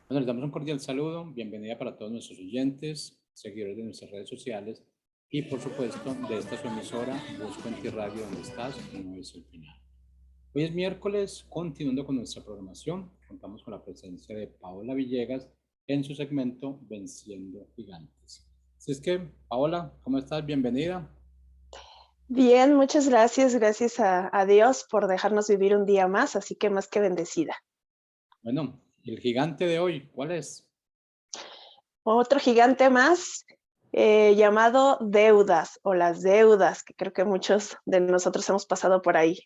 Bueno, les damos un cordial saludo, bienvenida para todos nuestros oyentes, seguidores de nuestras redes sociales y por supuesto de esta su emisora, Busco en ti Radio, donde estás, no es el final. Hoy es miércoles, continuando con nuestra programación, contamos con la presencia de Paola Villegas en su segmento Venciendo Gigantes. Así es que, Paola, ¿cómo estás? Bienvenida. Bien, muchas gracias. Gracias a Dios por dejarnos vivir un día más, así que más que bendecida. Bueno, el gigante de hoy, ¿cuál es? Otro gigante más llamado deudas o las deudas, que creo que muchos de nosotros hemos pasado por ahí.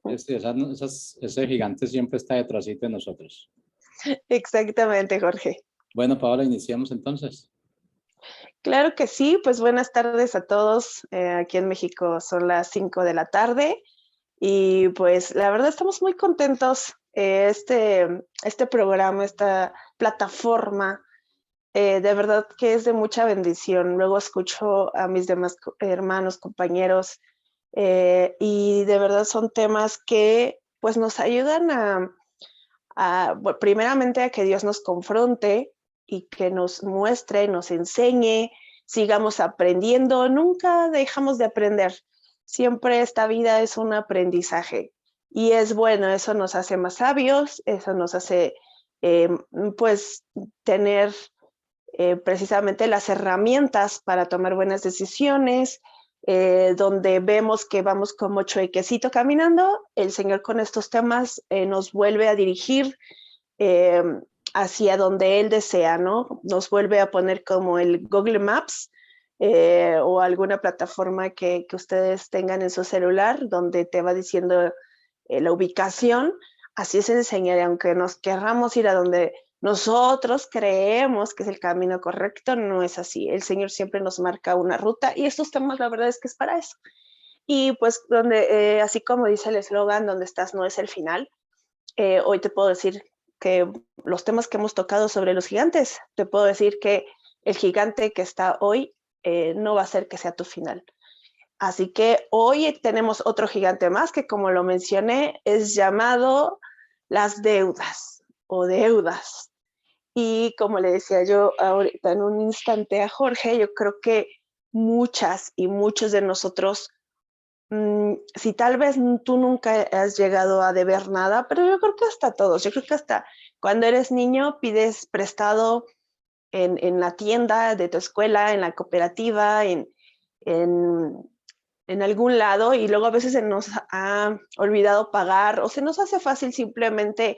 Ese gigante siempre está detrás de nosotros. Exactamente, Jorge. Bueno, Paola, iniciamos entonces. Claro que sí, pues buenas tardes a todos. Aquí en México son las 5 de la tarde y pues la verdad estamos muy contentos. Este programa, esta plataforma, de verdad que es de mucha bendición. Luego escucho a mis demás hermanos, compañeros, y de verdad son temas que pues nos ayudan bueno, primeramente a que Dios nos confronte y que nos muestre, nos enseñe, sigamos aprendiendo. Nunca dejamos de aprender. Siempre esta vida es un aprendizaje y es bueno, eso nos hace más sabios, eso nos hace eh, pues tener precisamente las herramientas para tomar buenas decisiones, donde vemos que vamos como chuequecito caminando, el Señor con estos temas nos vuelve a dirigir eh, hacia donde Él desea, ¿no? Nos vuelve a poner como el Google Maps o alguna plataforma que ustedes tengan en su celular, donde te va diciendo la ubicación. Así es el Señor, y aunque nos querramos ir a donde nosotros creemos que es el camino correcto, no es así. El Señor siempre nos marca una ruta y estos temas la verdad es que es para eso. Y pues así como dice el eslogan, donde estás no es el final, hoy te puedo decir que los temas que hemos tocado sobre los gigantes, te puedo decir que el gigante que está hoy no va a ser que sea tu final. Así que hoy tenemos otro gigante más que, como lo mencioné, es llamado las deudas o deudas. Y como le decía yo ahorita en un instante a Jorge, yo creo que muchas y muchos de nosotros, si tal vez tú nunca has llegado a deber nada, pero yo creo que hasta todos, yo creo que hasta cuando eres niño pides prestado en la tienda de tu escuela, en la cooperativa, en, en algún lado, y luego a veces se nos ha olvidado pagar o se nos hace fácil simplemente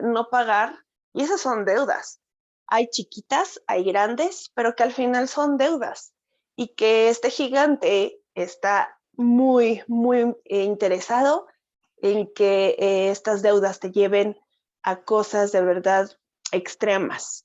no pagar, y esas son deudas. Hay chiquitas, hay grandes, pero que al final son deudas y que este gigante está muy, muy interesado en que estas deudas te lleven a cosas de verdad extremas.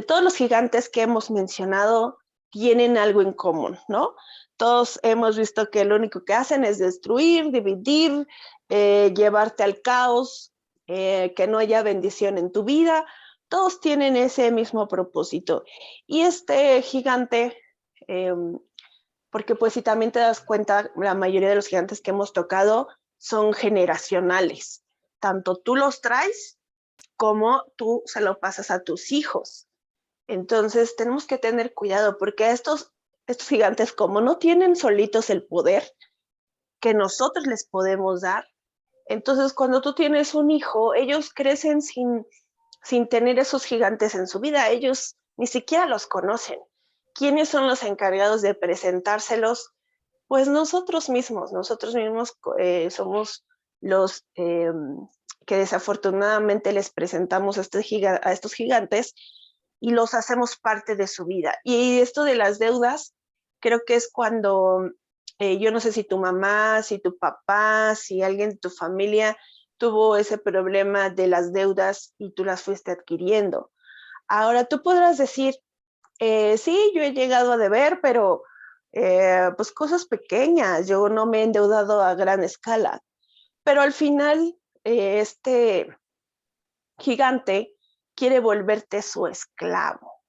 Todos los gigantes que hemos mencionado tienen algo en común, ¿no? Todos hemos visto que lo único que hacen es destruir, dividir, llevarte al caos, que no haya bendición en tu vida. Todos tienen ese mismo propósito. Y este gigante, eh, porque pues si también te das cuenta, la mayoría de los gigantes que hemos tocado son generacionales. Tanto tú los traes como tú se lo pasas a tus hijos. Entonces tenemos que tener cuidado porque estos gigantes, como no tienen solitos el poder que nosotros les podemos dar, entonces cuando tú tienes un hijo, ellos crecen sin tener esos gigantes en su vida, ellos ni siquiera los conocen. ¿Quiénes son los encargados de presentárselos? Pues nosotros mismos somos los que desafortunadamente les presentamos a estos gigantes y los hacemos parte de su vida. Y esto de las deudas, creo que es cuando, yo no sé si tu mamá, si tu papá, si alguien de tu familia tuvo ese problema de las deudas y tú las fuiste adquiriendo. Ahora tú podrás decir, sí, yo he llegado a deber, pero pues cosas pequeñas, yo no me he endeudado a gran escala. Pero al final, este gigante quiere volverte su esclavo,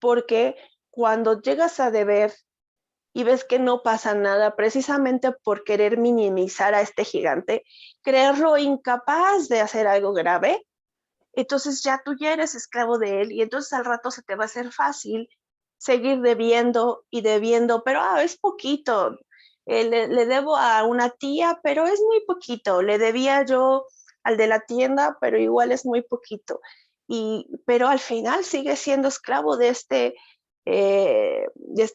porque cuando llegas a deber y ves que no pasa nada, precisamente por querer minimizar a este gigante, creerlo incapaz de hacer algo grave, entonces ya tú ya eres esclavo de él y entonces al rato se te va a hacer fácil seguir debiendo y debiendo, pero es poquito. Le debo a una tía, pero es muy poquito. Le debía yo al de la tienda, pero igual es muy poquito. Pero al final sigue siendo esclavo de este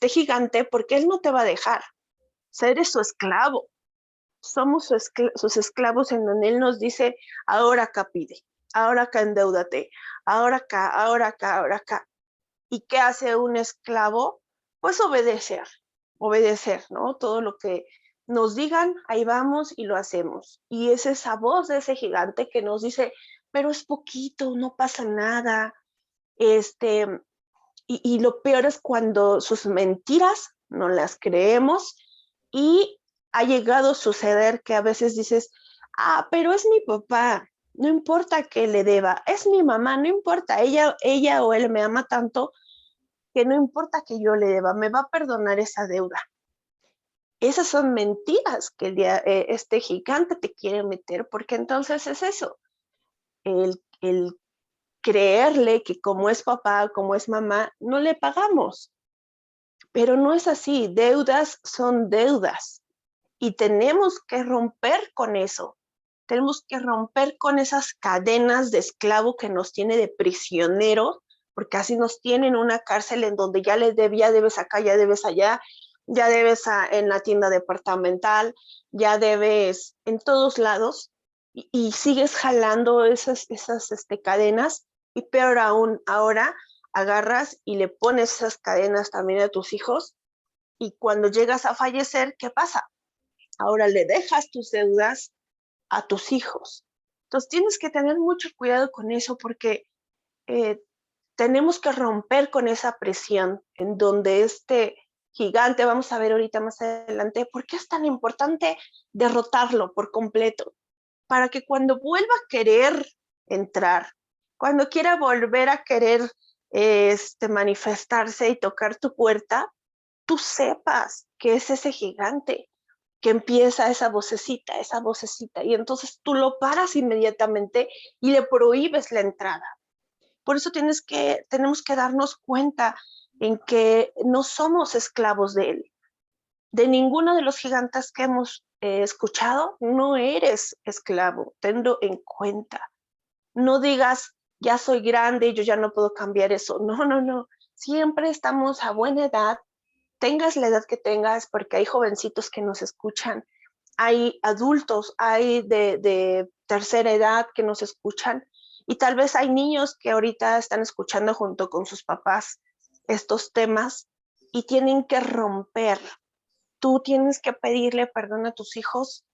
gigante porque él no te va a dejar. O sea, eres su esclavo. Somos sus esclavos en donde él nos dice, ahora acá pide, ahora acá endeúdate, ahora acá, ahora acá, ahora acá. ¿Y qué hace un esclavo? Pues obedecer, ¿no? Todo lo que nos digan, ahí vamos y lo hacemos. Y es esa voz de ese gigante que nos dice, pero es poquito, no pasa nada. Este, y lo peor es cuando sus mentiras no las creemos y ha llegado a suceder que a veces dices, pero es mi papá, no importa que le deba, es mi mamá, no importa, ella o él me ama tanto que no importa que yo le deba, me va a perdonar esa deuda. Esas son mentiras que este gigante te quiere meter, porque entonces es eso, el creerle que como es papá, como es mamá, no le pagamos. Pero no es así, deudas son deudas y tenemos que romper con eso. Tenemos que romper con esas cadenas de esclavo que nos tiene de prisioneros, porque así nos tienen una cárcel en donde ya les ya debes acá, ya debes allá, ya debes en la tienda departamental, ya debes en todos lados y sigues jalando esas cadenas y peor aún, ahora agarras y le pones esas cadenas también a tus hijos y cuando llegas a fallecer, ¿qué pasa? Ahora le dejas tus deudas a tus hijos. Entonces tienes que tener mucho cuidado con eso porque eh, tenemos que romper con esa presión en donde este gigante, vamos a ver ahorita más adelante, ¿por qué es tan importante derrotarlo por completo? Para que cuando vuelva a querer entrar, cuando quiera volver a querer manifestarse y tocar tu puerta, tú sepas que es ese gigante, que empieza esa vocecita, y entonces tú lo paras inmediatamente y le prohíbes la entrada. Por eso tenemos que darnos cuenta en que no somos esclavos de él. De ninguno de los gigantes que hemos escuchado, no eres esclavo, tenlo en cuenta. No digas, ya soy grande, yo ya no puedo cambiar eso. No, no, no. Siempre estamos a buena edad, tengas la edad que tengas, porque hay jovencitos que nos escuchan, hay adultos, hay de tercera edad que nos escuchan y tal vez hay niños que ahorita están escuchando junto con sus papás estos temas y tienen que romper. Tú tienes que pedirle perdón a tus hijos,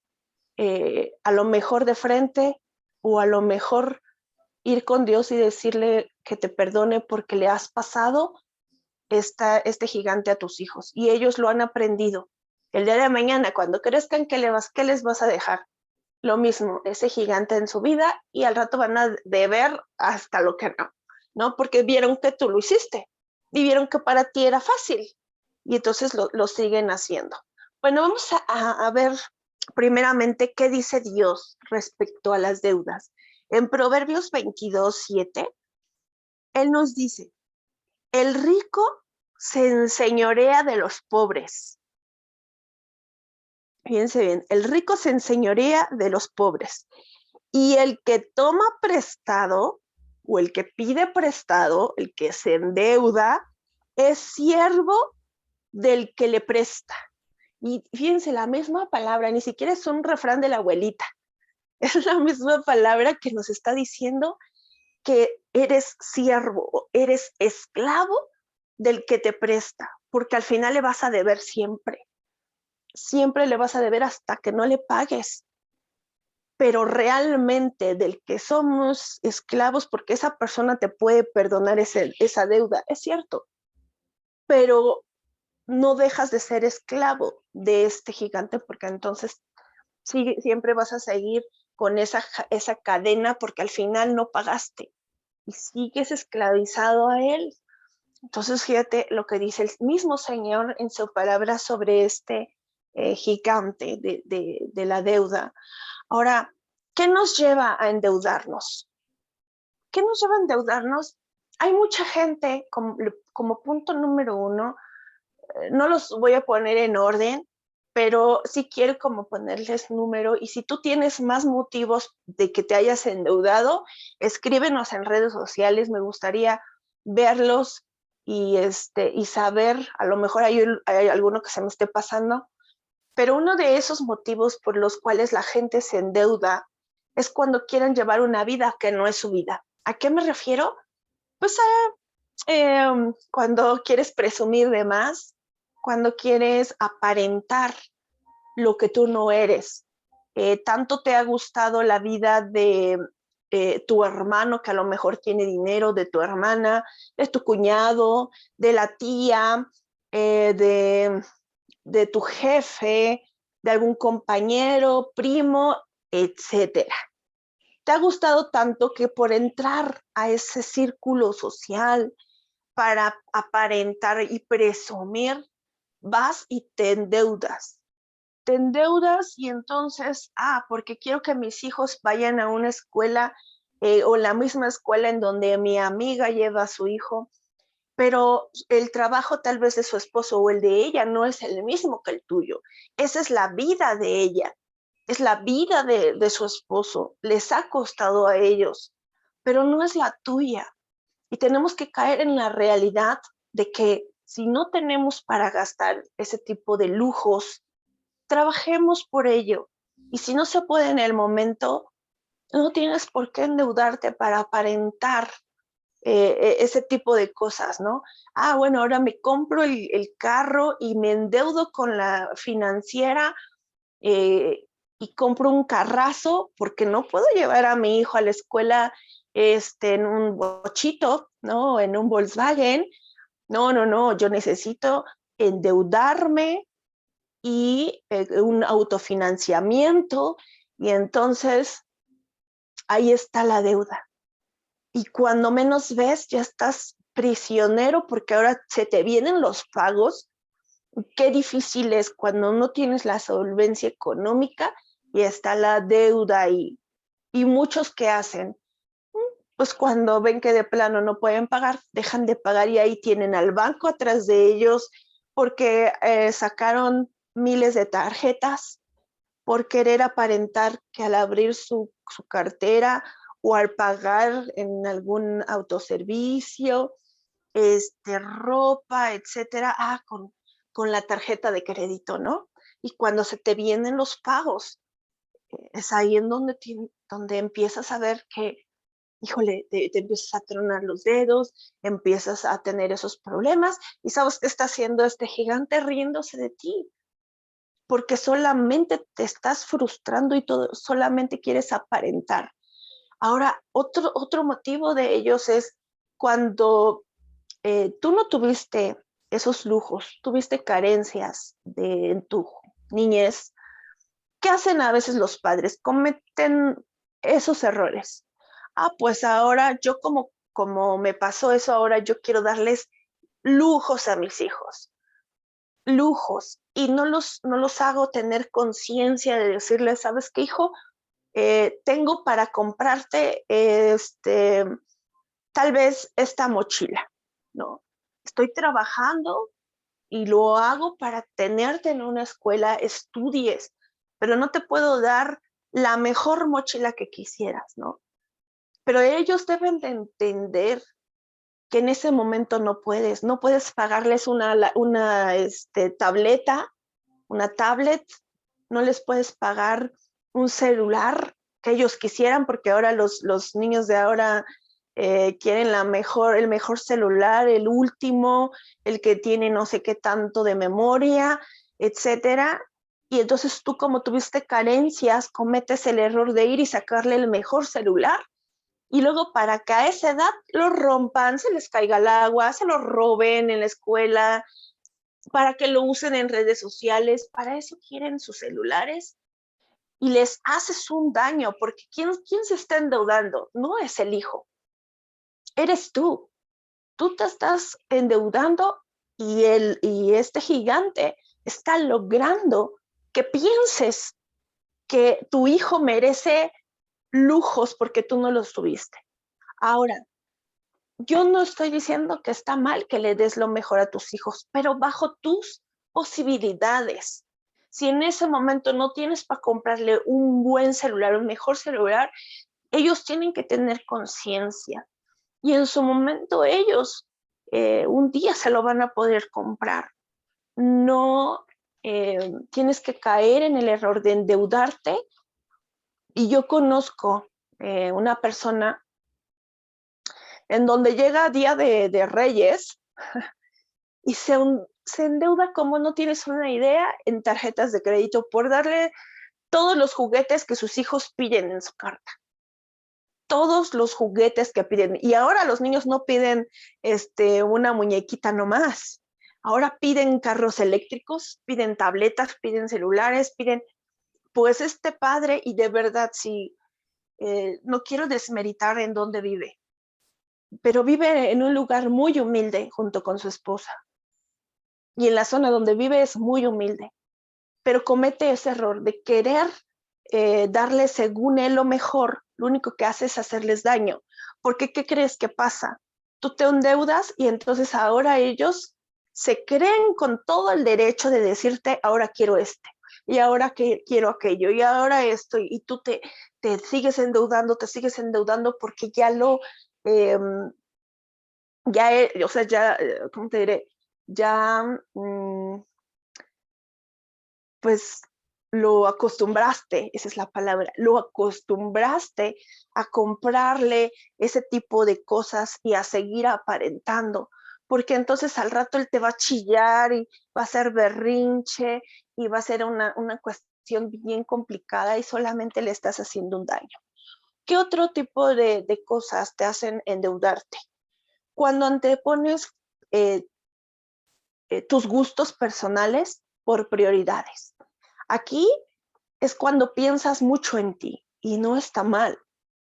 a lo mejor de frente o a lo mejor ir con Dios y decirle que te perdone porque le has pasado este gigante a tus hijos y ellos lo han aprendido. El día de mañana, cuando crezcan, ¿qué les vas a dejar? Lo mismo, ese gigante en su vida y al rato van a deber hasta lo que no, ¿no? Porque vieron que tú lo hiciste y vieron que para ti era fácil y entonces lo siguen haciendo. Bueno, vamos a ver primeramente qué dice Dios respecto a las deudas. En Proverbios 22:7, Él nos dice, el rico se enseñorea de los pobres. Fíjense bien, el rico se enseñorea de los pobres. Y el que toma prestado o el que pide prestado, el que se endeuda, es siervo del que le presta. Y fíjense, la misma palabra, ni siquiera es un refrán de la abuelita. Es la misma palabra que nos está diciendo que eres siervo, eres esclavo del que te presta, porque al final le vas a deber siempre. Siempre le vas a deber hasta que no le pagues. Pero realmente del que somos esclavos, porque esa persona te puede perdonar esa deuda, es cierto, pero no dejas de ser esclavo de este gigante, porque entonces siempre vas a seguir con esa cadena, porque al final no pagaste y sigues esclavizado a él. Entonces, fíjate lo que dice el mismo Señor en su palabra sobre este gigante de la deuda. Ahora, ¿qué nos lleva a endeudarnos? ¿Qué nos lleva a endeudarnos? Hay mucha gente, como punto número uno, no los voy a poner en orden, pero sí quiero como ponerles número, y si tú tienes más motivos de que te hayas endeudado, escríbenos en redes sociales, me gustaría verlos y saber, a lo mejor hay alguno que se me esté pasando, pero uno de esos motivos por los cuales la gente se endeuda es cuando quieren llevar una vida que no es su vida. ¿A qué me refiero? Pues cuando quieres presumir de más, cuando quieres aparentar lo que tú no eres. Tanto te ha gustado la vida de tu hermano que a lo mejor tiene dinero, de tu hermana, de tu cuñado, de la tía, de tu jefe, de algún compañero, primo, etcétera. Te ha gustado tanto que por entrar a ese círculo social, para aparentar y presumir, vas y te endeudas. Te endeudas y entonces, porque quiero que mis hijos vayan a una escuela o la misma escuela en donde mi amiga lleva a su hijo, pero el trabajo tal vez de su esposo o el de ella no es el mismo que el tuyo. Esa es la vida de ella, es la vida de su esposo, les ha costado a ellos, pero no es la tuya. Y tenemos que caer en la realidad de que si no tenemos para gastar ese tipo de lujos, trabajemos por ello. Y si no se puede en el momento, no tienes por qué endeudarte para aparentar ese tipo de cosas, ¿no? Bueno, ahora me compro el carro y me endeudo con la financiera y compro un carrazo porque no puedo llevar a mi hijo a la escuela en un bochito, ¿no? En un Volkswagen. No, yo necesito endeudarme y un autofinanciamiento, y entonces ahí está la deuda. Y cuando menos ves, ya estás prisionero porque ahora se te vienen los pagos. Qué difícil es cuando no tienes la solvencia económica y está la deuda ahí. Y muchos que hacen, pues cuando ven que de plano no pueden pagar, dejan de pagar y ahí tienen al banco atrás de ellos porque sacaron miles de tarjetas por querer aparentar que al abrir su cartera o al pagar en algún autoservicio, ropa, etcétera, con la tarjeta de crédito, ¿no? Y cuando se te vienen los pagos, es ahí en donde empiezas a ver que, híjole, te empiezas a tronar los dedos, empiezas a tener esos problemas y sabes qué está haciendo este gigante riéndose de ti, porque solamente te estás frustrando y solamente quieres aparentar. Ahora, otro motivo de ellos es cuando tú no tuviste esos lujos, tuviste carencias en tu niñez. ¿Qué hacen a veces los padres? Cometen esos errores. Pues ahora yo como me pasó eso, ahora yo quiero darles lujos a mis hijos, lujos, y no los hago tener conciencia de decirles, ¿sabes qué, hijo? Tengo para comprarte tal vez esta mochila, ¿no? Estoy trabajando y lo hago para tenerte en una escuela, estudies, pero no te puedo dar la mejor mochila que quisieras, ¿no? Pero ellos deben de entender que en ese momento no puedes pagarles una tableta, una tablet, no les puedes pagar un celular que ellos quisieran, porque ahora los niños de ahora quieren el mejor celular, el último, el que tiene no sé qué tanto de memoria, etcétera. Y entonces tú, como tuviste carencias, cometes el error de ir y sacarle el mejor celular. Y luego, para que a esa edad lo rompan, se les caiga al agua, se lo roben en la escuela, para que lo usen en redes sociales. Para eso quieren sus celulares y les haces un daño, porque ¿quién se está endeudando? No es el hijo, eres tú. Tú te estás endeudando y este gigante está logrando que pienses que tu hijo merece lujos porque tú no los tuviste. Ahora, yo no estoy diciendo que está mal que le des lo mejor a tus hijos, pero bajo tus posibilidades. Si en ese momento no tienes para comprarle un buen celular, un mejor celular, ellos tienen que tener conciencia. Y en su momento ellos un día se lo van a poder comprar. No tienes que caer en el error de endeudarte. Y yo conozco una persona en donde llega Día de Reyes y se endeuda como no tienes una idea en tarjetas de crédito por darle todos los juguetes que sus hijos piden en su carta. Todos los juguetes que piden. Y ahora los niños no piden una muñequita nomás. Ahora piden carros eléctricos, piden tabletas, piden celulares, piden, pues padre, y de verdad, sí, no quiero desmeritar en dónde vive, pero vive en un lugar muy humilde junto con su esposa. Y en la zona donde vive es muy humilde, pero comete ese error de querer darle según él lo mejor. Lo único que hace es hacerles daño. Porque, ¿qué crees que pasa? Tú te endeudas y entonces ahora ellos se creen con todo el derecho de decirte, ahora quiero y ahora que quiero aquello, y ahora esto, y tú te sigues endeudando porque ya lo, eh, o sea, ya, ¿cómo te diré? Ya, pues lo acostumbraste, esa es la palabra, lo acostumbraste a comprarle ese tipo de cosas y a seguir aparentando, porque entonces al rato él te va a chillar y va a ser berrinche y va a ser una cuestión bien complicada y solamente le estás haciendo un daño. ¿Qué otro tipo de cosas te hacen endeudarte? Cuando antepones eh, tus gustos personales por prioridades. Aquí es cuando piensas mucho en ti y no está mal.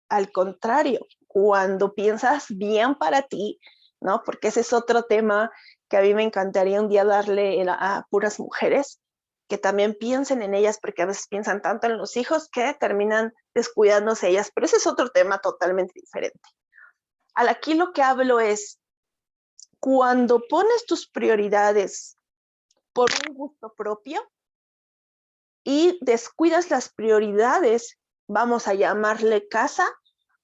Al contrario, cuando piensas bien para ti, ¿no? Porque ese es otro tema que a mí me encantaría un día darle a puras mujeres, que también piensen en ellas, porque a veces piensan tanto en los hijos que terminan descuidándose ellas, pero ese es otro tema totalmente diferente. Aquí lo que hablo es, cuando pones tus prioridades por un gusto propio, y descuidas las prioridades, vamos a llamarle casa,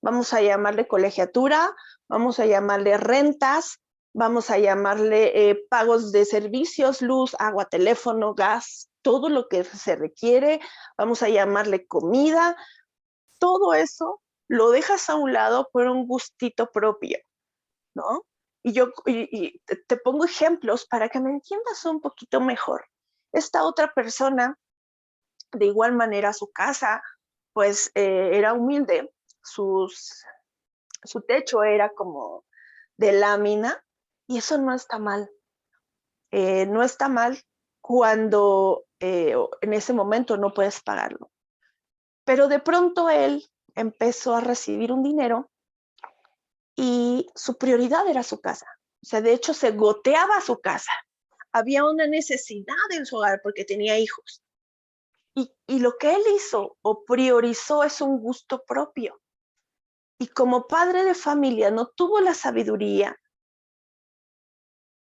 vamos a llamarle colegiatura, vamos a llamarle rentas, vamos a llamarle pagos de servicios, luz, agua, teléfono, gas, todo lo que se requiere, vamos a llamarle comida, todo eso lo dejas a un lado por un gustito propio, ¿no? Y te pongo ejemplos para que me entiendas un poquito mejor. Esta otra persona, de igual manera, su casa, pues era humilde, su techo era como de lámina, y eso no está mal. No está mal cuando en ese momento no puedes pagarlo. Pero de pronto él empezó a recibir un dinero y su prioridad era su casa. O sea, de hecho, se goteaba su casa. Había una necesidad en su hogar porque tenía hijos. Y lo que él hizo o priorizó es un gusto propio. Y como padre de familia no tuvo la sabiduría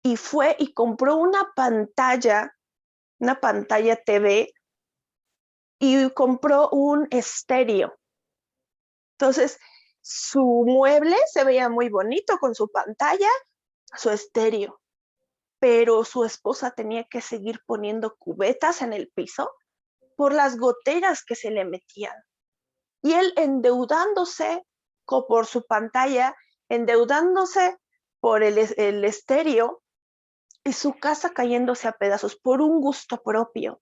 y fue y compró una pantalla TV y compró un estéreo. Entonces, su mueble se veía muy bonito con su pantalla, su estéreo, pero su esposa tenía que seguir poniendo cubetas en el piso por las goteras que se le metían. Y él endeudándose por su pantalla, endeudándose por el estéreo y su casa cayéndose a pedazos por un gusto propio.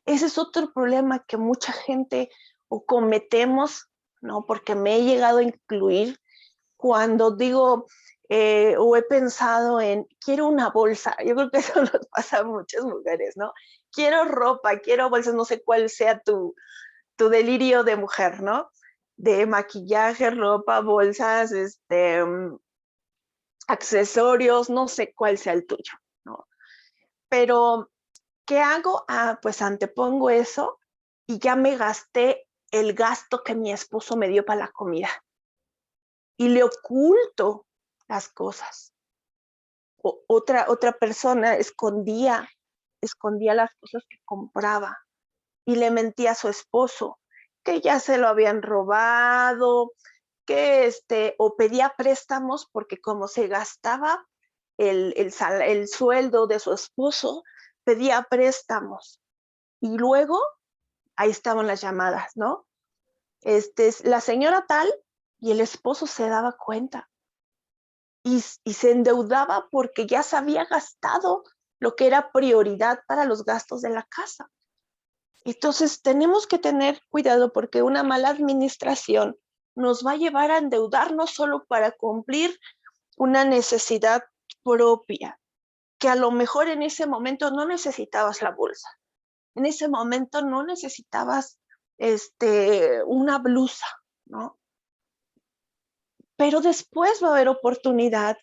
Ese es otro problema que mucha gente o cometemos, ¿no? Porque me he llegado a incluir cuando digo o he pensado en, quiero una bolsa. Yo creo que eso nos pasa a muchas mujeres, ¿no? Quiero ropa, quiero bolsas, no sé cuál sea tu delirio de mujer, ¿no? De maquillaje, ropa, bolsas, accesorios, no sé cuál sea el tuyo, ¿no? Pero, ¿qué hago? Pues antepongo eso y ya me gasté el gasto que mi esposo me dio para la comida. y le oculto las cosas. Otra persona escondía las cosas que compraba y le mentía a su esposo que ya se lo habían robado, que o pedía préstamos porque como se gastaba el sueldo de su esposo, pedía préstamos. Y luego, ahí estaban las llamadas, ¿no? La señora tal, y el esposo se daba cuenta. Y se endeudaba porque ya se había gastado lo que era prioridad para los gastos de la casa. Entonces, tenemos que tener cuidado porque una mala administración nos va a llevar a endeudarnos solo para cumplir una necesidad propia, que a lo mejor en ese momento no necesitabas la bolsa, en ese momento no necesitabas una blusa, ¿no? Pero después va a haber oportunidad,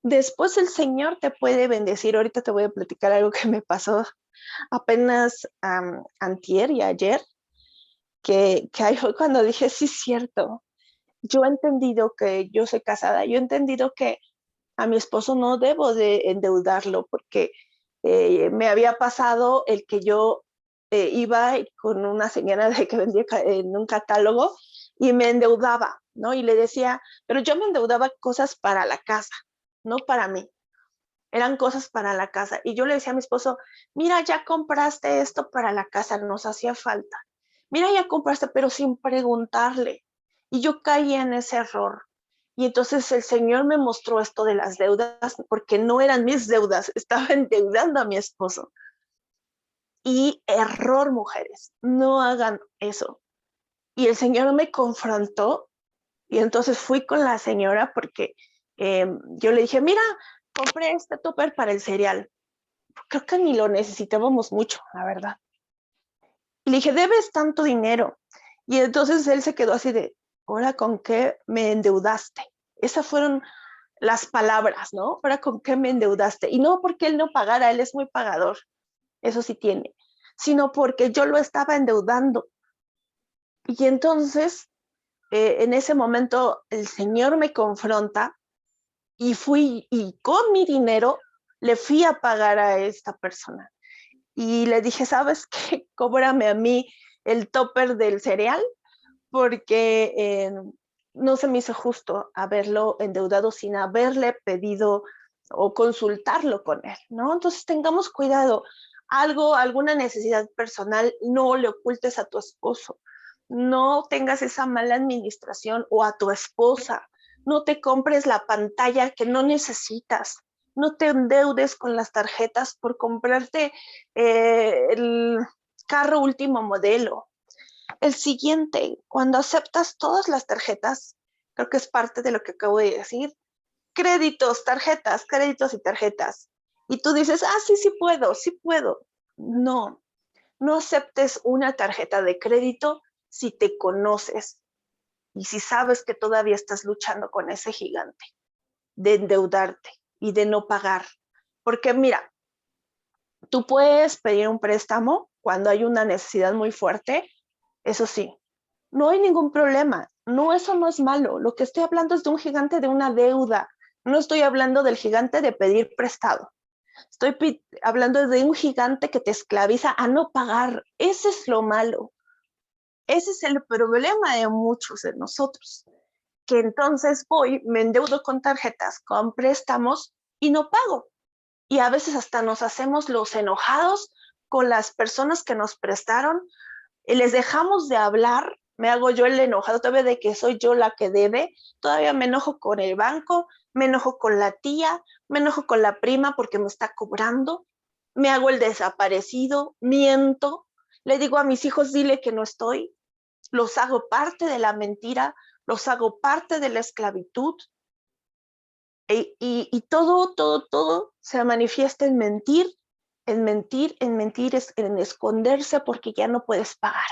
después el Señor te puede bendecir. Ahorita te voy a platicar algo que me pasó apenas antier y ayer, que ahí fue cuando dije, sí, es cierto, yo he entendido que yo soy casada, yo he entendido que a mi esposo no debo de endeudarlo porque me había pasado el que yo iba con una señora de que vendía en un catálogo y me endeudaba, ¿no? Y le decía, pero yo me endeudaba cosas para la casa, no para mí. Eran cosas para la casa. Y yo le decía a mi esposo, mira, ya compraste esto para la casa, nos hacía falta. Mira, ya compraste, pero sin preguntarle. Y yo caí en ese error. Y entonces el Señor me mostró esto de las deudas, porque no eran mis deudas, estaba endeudando a mi esposo. Y error, mujeres, no hagan eso. Y el Señor me confrontó y entonces fui con la señora porque yo le dije, mira, compré este topper para el cereal. Creo que ni lo necesitábamos mucho, la verdad. Y le dije, debes tanto dinero. Y entonces él se quedó así de, ¿ahora con qué me endeudaste? Esas fueron las palabras, ¿no? ¿Ahora con qué me endeudaste? Y no porque él no pagara, él es muy pagador, eso sí tiene, sino porque yo lo estaba endeudando. Y entonces, en ese momento, el Señor me confronta y fui, y con mi dinero, le fui a pagar a esta persona. Y le dije, ¿sabes qué? Cóbrame a mí el topper del cereal porque no se me hizo justo haberlo endeudado sin haberle pedido o consultarlo con él, ¿no? Entonces tengamos cuidado. Alguna necesidad personal, no le ocultes a tu esposo. No tengas esa mala administración o a tu esposa. No te compres la pantalla que no necesitas. No te endeudes con las tarjetas por comprarte el carro último modelo. El siguiente, cuando aceptas todas las tarjetas, creo que es parte de lo que acabo de decir, créditos y tarjetas. Y tú dices, sí, sí puedo, sí puedo. No, no aceptes una tarjeta de crédito si te conoces y si sabes que todavía estás luchando con ese gigante de endeudarte y de no pagar. Porque mira, tú puedes pedir un préstamo cuando hay una necesidad muy fuerte, eso sí, no hay ningún problema. No, eso no es malo. Lo que estoy hablando es de un gigante de una deuda. No estoy hablando del gigante de pedir prestado. Estoy hablando de un gigante que te esclaviza a no pagar. Ese es lo malo. Ese es el problema de muchos de nosotros. Que entonces me endeudo con tarjetas, con préstamos y no pago. Y a veces hasta nos hacemos los enojados con las personas que nos prestaron, les dejamos de hablar, me hago yo el enojado todavía de que soy yo la que debe, todavía me enojo con el banco, me enojo con la tía, me enojo con la prima porque me está cobrando, me hago el desaparecido, miento, le digo a mis hijos, dile que no estoy, los hago parte de la mentira, los hago parte de la esclavitud, y todo se manifiesta en mentir, en esconderse porque ya no puedes pagar.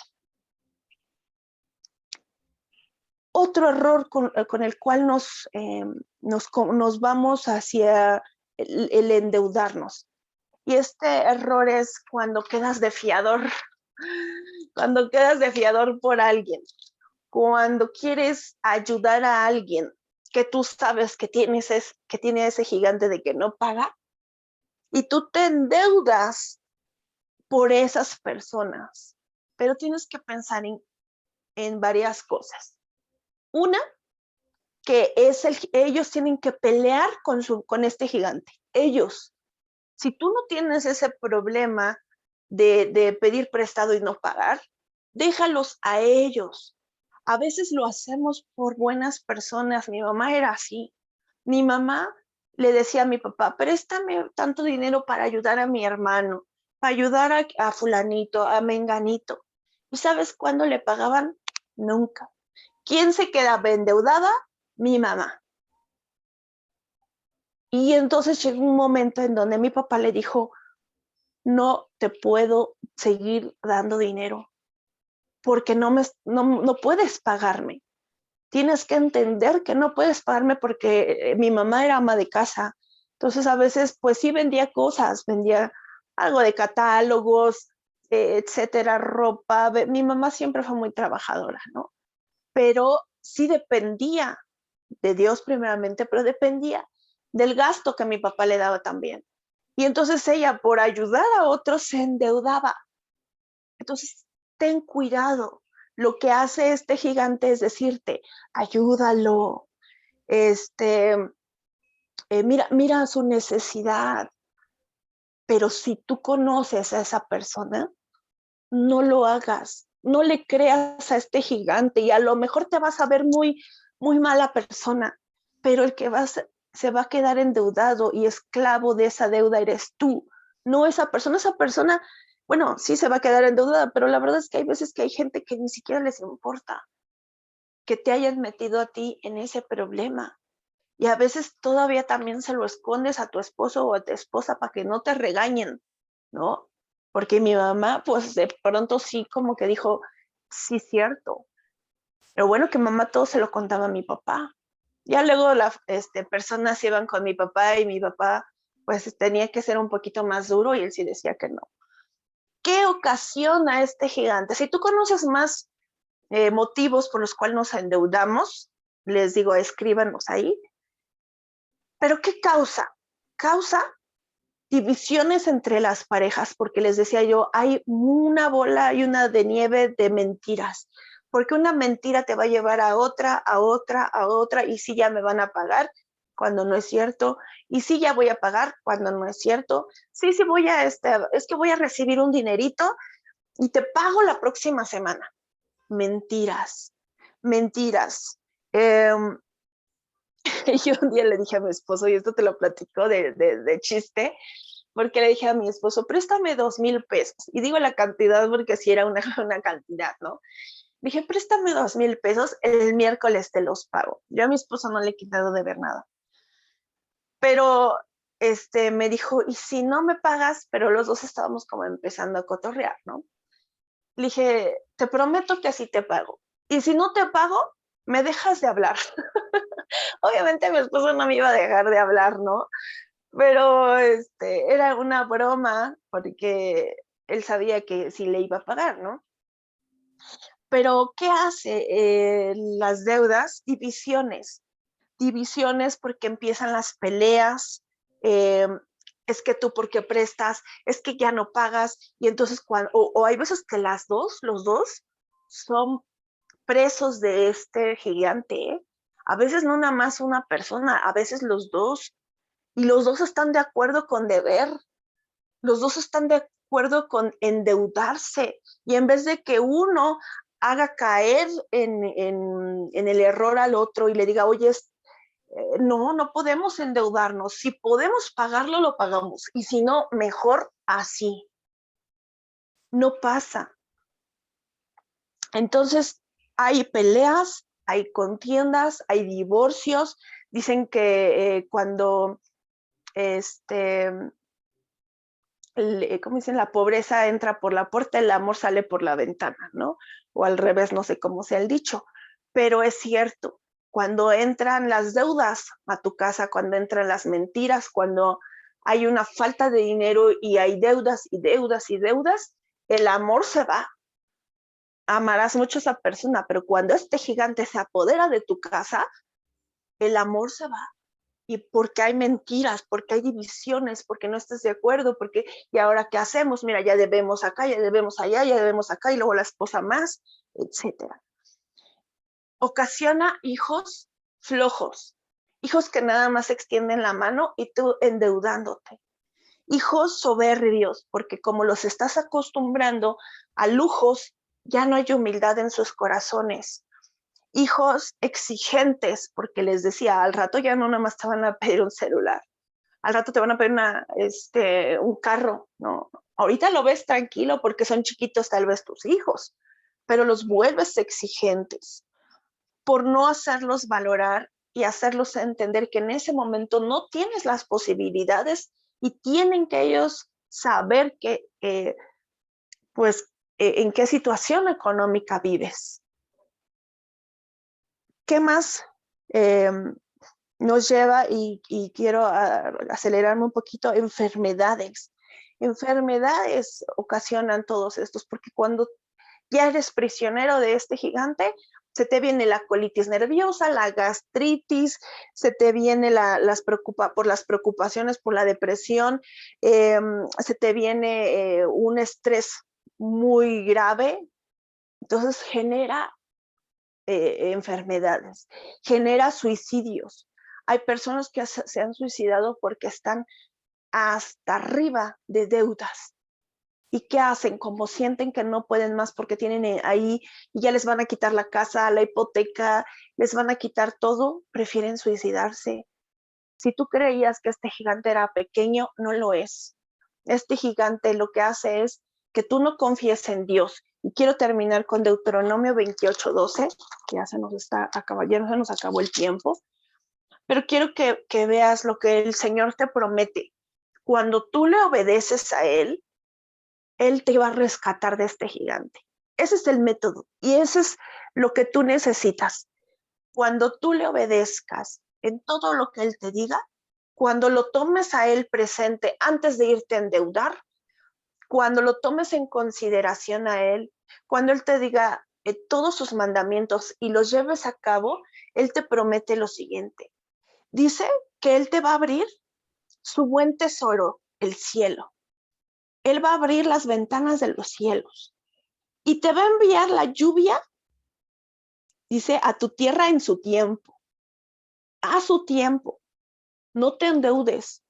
Otro error con el cual nos vamos hacia el endeudarnos. Y este error es cuando quedas de fiador, cuando quedas de fiador por alguien, cuando quieres ayudar a alguien que tú sabes que que tiene ese gigante de que no paga, y tú te endeudas por esas personas. Pero tienes que pensar en varias cosas. Una, que es ellos tienen que pelear con este gigante. Ellos, si tú no tienes ese problema de pedir prestado y no pagar, déjalos a ellos. A veces lo hacemos por buenas personas. Mi mamá era así. Mi mamá le decía a mi papá, préstame tanto dinero para ayudar a mi hermano, para ayudar a fulanito, a menganito. ¿Y sabes cuándo le pagaban? Nunca. ¿Quién se quedaba endeudada? Mi mamá. Y entonces llegó un momento en donde mi papá le dijo, no te puedo seguir dando dinero porque no puedes pagarme. Tienes que entender que no puedes pagarme porque mi mamá era ama de casa. Entonces a veces pues sí vendía cosas, vendía algo de catálogos, etcétera, ropa. Mi mamá siempre fue muy trabajadora, ¿no? Pero sí dependía de Dios primeramente, pero dependía del gasto que mi papá le daba también. Y entonces ella, por ayudar a otros, se endeudaba. Entonces, ten cuidado. Lo que hace este gigante es decirte, ayúdalo, mira su necesidad. Pero si tú conoces a esa persona, no lo hagas, no le creas a este gigante y a lo mejor te vas a ver muy mala persona, pero el que se va a quedar endeudado y esclavo de esa deuda eres tú, no esa persona, bueno, sí se va a quedar endeudada, pero la verdad es que hay veces que hay gente que ni siquiera les importa que te hayan metido a ti en ese problema. Y a veces todavía también se lo escondes a tu esposo o a tu esposa para que no te regañen, ¿no? Porque mi mamá, pues de pronto sí como que dijo, sí, cierto. Pero bueno que mamá todo se lo contaba a mi papá. Ya luego las personas iban con mi papá y mi papá pues tenía que ser un poquito más duro y él sí decía que no. ¿Qué ocasiona este gigante? Si tú conoces más motivos por los cuales nos endeudamos, les digo, escríbanos ahí. ¿Pero qué causa? Causa divisiones entre las parejas, porque les decía yo, hay una bola y una de nieve de mentiras, porque una mentira te va a llevar a otra, a otra, a otra, y sí ya me van a pagar cuando no es cierto, y sí ya voy a pagar cuando no es cierto, sí, sí voy a, es que voy a recibir un dinerito y te pago la próxima semana. Mentiras, mentiras. Eh, y yo un día le dije a mi esposo, y esto te lo platico de chiste, porque le dije a mi esposo, préstame 2,000 pesos. Y digo la cantidad porque sí era una cantidad, ¿no? Dije, préstame 2,000 pesos, el miércoles te los pago. Yo a mi esposo no le he quitado de ver nada. Pero me dijo, ¿y si no me pagas? Pero los dos estábamos como empezando a cotorrear, ¿no? Le dije, te prometo que así te pago. Y si no te pago, me dejas de hablar. Obviamente mi esposo no me iba a dejar de hablar, ¿no? Pero era una broma porque él sabía que sí le iba a pagar, ¿no? Pero ¿qué hace las deudas? Divisiones. Divisiones porque empiezan las peleas, eh, es que tú porque prestas, es que ya no pagas, y entonces o hay veces que los dos, son presos de este gigante, ¿eh? A veces no nada más una persona, a veces los dos, y los dos están de acuerdo con deber, los dos están de acuerdo con endeudarse, y en vez de que uno haga caer en el error al otro y le diga, oye, no podemos endeudarnos, si podemos pagarlo, lo pagamos, y si no, mejor así. No pasa. Entonces, hay peleas, hay contiendas, hay divorcios. Dicen que cuando como dicen, la pobreza entra por la puerta, el amor sale por la ventana, ¿no? O al revés, no sé cómo sea el dicho, pero es cierto, cuando entran las deudas a tu casa, cuando entran las mentiras, cuando hay una falta de dinero y hay deudas y deudas y deudas, el amor se va. Amarás mucho a esa persona, pero cuando este gigante se apodera de tu casa, el amor se va. Y porque hay mentiras, porque hay divisiones, porque no estás de acuerdo, porque, ¿y ahora qué hacemos? Mira, ya debemos acá, ya debemos allá, ya debemos acá, y luego la esposa más, etcétera. Ocasiona hijos flojos, hijos que nada más extienden la mano y tú endeudándote. Hijos soberbios, porque como los estás acostumbrando a lujos, ya no hay humildad en sus corazones. Hijos exigentes, porque les decía, al rato ya no nada más te van a pedir un celular, al rato te van a pedir un carro, ¿no? Ahorita lo ves tranquilo porque son chiquitos tal vez tus hijos, pero los vuelves exigentes por no hacerlos valorar y hacerlos entender que en ese momento no tienes las posibilidades y tienen que ellos saber que, en qué situación económica vives. ¿Qué más nos lleva? Y quiero acelerarme un poquito. Enfermedades. Enfermedades ocasionan todos estos, porque cuando ya eres prisionero de este gigante, se te viene la colitis nerviosa, la gastritis, se te viene por las preocupaciones, por la depresión, se te viene un estrés muy grave. Entonces genera enfermedades, genera suicidios. Hay personas que se han suicidado porque están hasta arriba de deudas. ¿Y qué hacen? Como sienten que no pueden más porque tienen ahí y ya les van a quitar la casa, la hipoteca, les van a quitar todo, prefieren suicidarse. Si tú creías que este gigante era pequeño, no lo es. Este gigante lo que hace es que tú no confíes en Dios. Y quiero terminar con Deuteronomio 28:12, que ya se nos acabó el tiempo, pero quiero que veas lo que el Señor te promete. Cuando tú le obedeces a Él te va a rescatar de este gigante. Ese es el método y ese es lo que tú necesitas. Cuando tú le obedezcas en todo lo que Él te diga, cuando lo tomes a Él presente antes de irte a endeudar, cuando lo tomes en consideración a Él, cuando Él te diga todos sus mandamientos y los lleves a cabo, Él te promete lo siguiente. Dice que Él te va a abrir su buen tesoro, el cielo. Él va a abrir las ventanas de los cielos y te va a enviar la lluvia, dice, a tu tierra en su tiempo, a su tiempo. No te endeudes.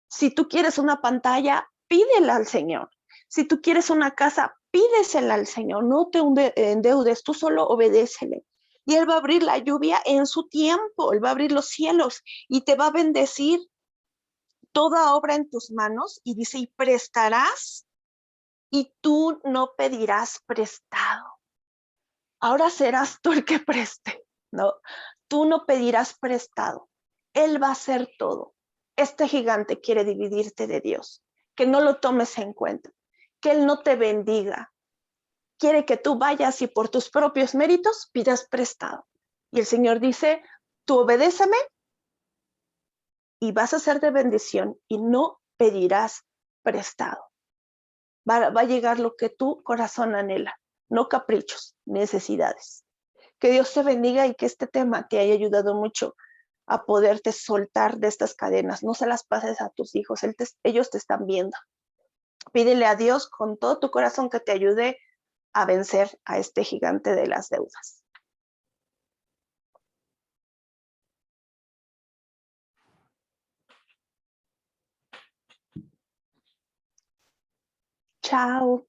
Si tú quieres una pantalla, pídela al Señor. Si tú quieres una casa, pídesela al Señor. No te endeudes, tú solo obedécele. Y Él va a abrir la lluvia en su tiempo, Él va a abrir los cielos y te va a bendecir toda obra en tus manos. Y dice, y prestarás y tú no pedirás prestado. Ahora serás tú el que preste, ¿no? Tú no pedirás prestado. Él va a hacer todo. Este gigante quiere dividirte de Dios, que no lo tomes en cuenta, que Él no te bendiga. Quiere que tú vayas y por tus propios méritos pidas prestado. Y el Señor dice, tú obedéceme y vas a ser de bendición y no pedirás prestado. Va a llegar lo que tu corazón anhela, no caprichos, necesidades. Que Dios te bendiga y que este tema te haya ayudado mucho a poderte soltar de estas cadenas. No se las pases a tus hijos, ellos te están viendo. Pídele a Dios con todo tu corazón que te ayude a vencer a este gigante de las deudas. Chao.